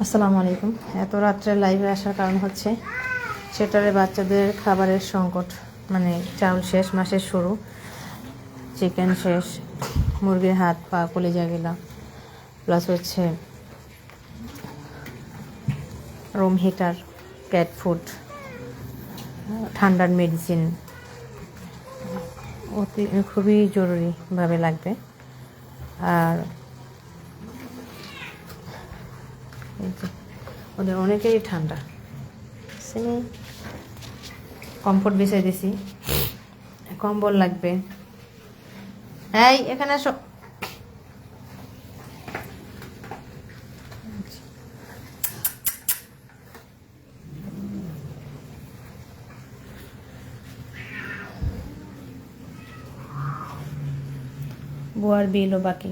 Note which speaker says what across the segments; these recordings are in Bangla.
Speaker 1: আসসালামু আলাইকুম। এত রাত্রে লাইভে আসার কারণ হচ্ছে সেটারে বাচ্চাদের খাবারের সংকট, মানে চাউল শেষ, মাসের শুরু, চিকেন শেষ, মুরগির হাত পা কলিজা গেলা, প্লাস হচ্ছে রুম হিটার, ক্যাট ফুড, ঠান্ডার মেডিসিন খুবই জরুরিভাবে লাগবে। আর ওদের অনেকেরই ঠান্ডা, কমফোর্ট বিছাই দিছি, কম্বল লাগবে। এই এখানে আসো। বুয়ার বিলও বাকি।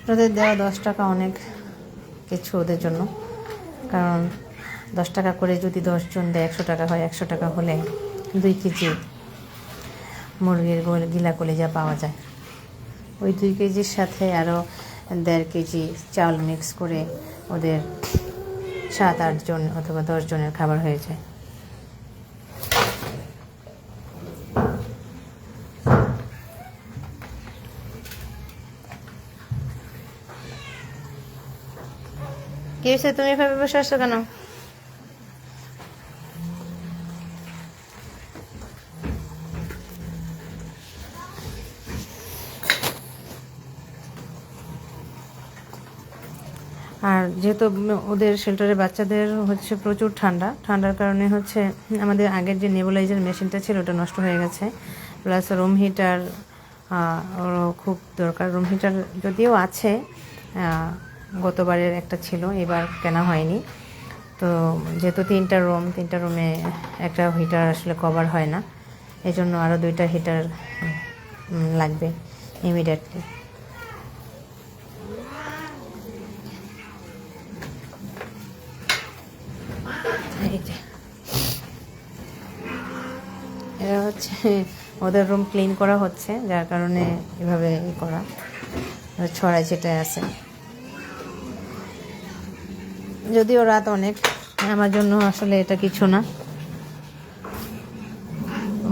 Speaker 1: আপনাদের দেওয়া 10 টাকা অনেক কিছু ওদের জন্য, কারণ 10 টাকা করে যদি 10 জন দেয় 100 টাকা হয়। 100 টাকা হলে 2 কেজি মুরগির গিলা কলিজা পাওয়া যায়। ওই 2 কেজির সাথে আরও 1.5 কেজি চাউল মিক্স করে ওদের 7-8 জন অথবা 10 জনের খাবার হয়ে যায়। কি হয়েছে, তুমি এভাবে বসে আসছো কেন? আর যেহেতু ওদের শেল্টারে বাচ্চাদের হচ্ছে প্রচুর ঠান্ডার কারণে হচ্ছে আমাদের আগের যে নেবুলাইজার মেশিনটা ছিল ওটা নষ্ট হয়ে গেছে। প্লাস রুম হিটার ওরও খুব দরকার। রুম হিটার যদিও আছে, গতবারের একটা ছিল, এবার কেনা হয়নি। তো যেহেতু 3টা রুমে একটা হিটার আসলে কভার হয় না, এই জন্য আরও 2টা হিটার লাগবে ইমিডিয়েটলি। এরা হচ্ছে ওদের রুম ক্লিন করা হচ্ছে, যার কারণে এভাবে করা ছড়াই ছিটায় আছে। যদিও রাত অনেক, আমার জন্য আসলে এটা কিছু না,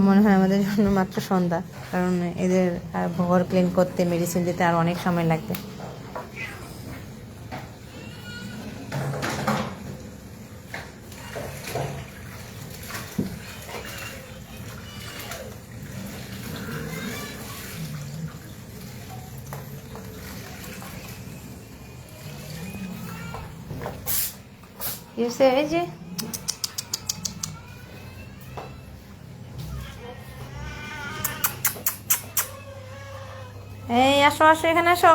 Speaker 1: মনে হয় আমাদের জন্য মাত্র সন্ধ্যা, কারণ এদের ঘর ক্লিন করতে, মেডিসিন দিতে আর অনেক সময় লাগবে। এই যে এই আসো আসো, এখানে আসো।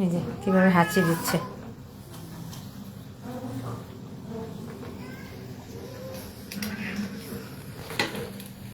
Speaker 1: এই যে কীভাবে হাঁচি দিচ্ছে।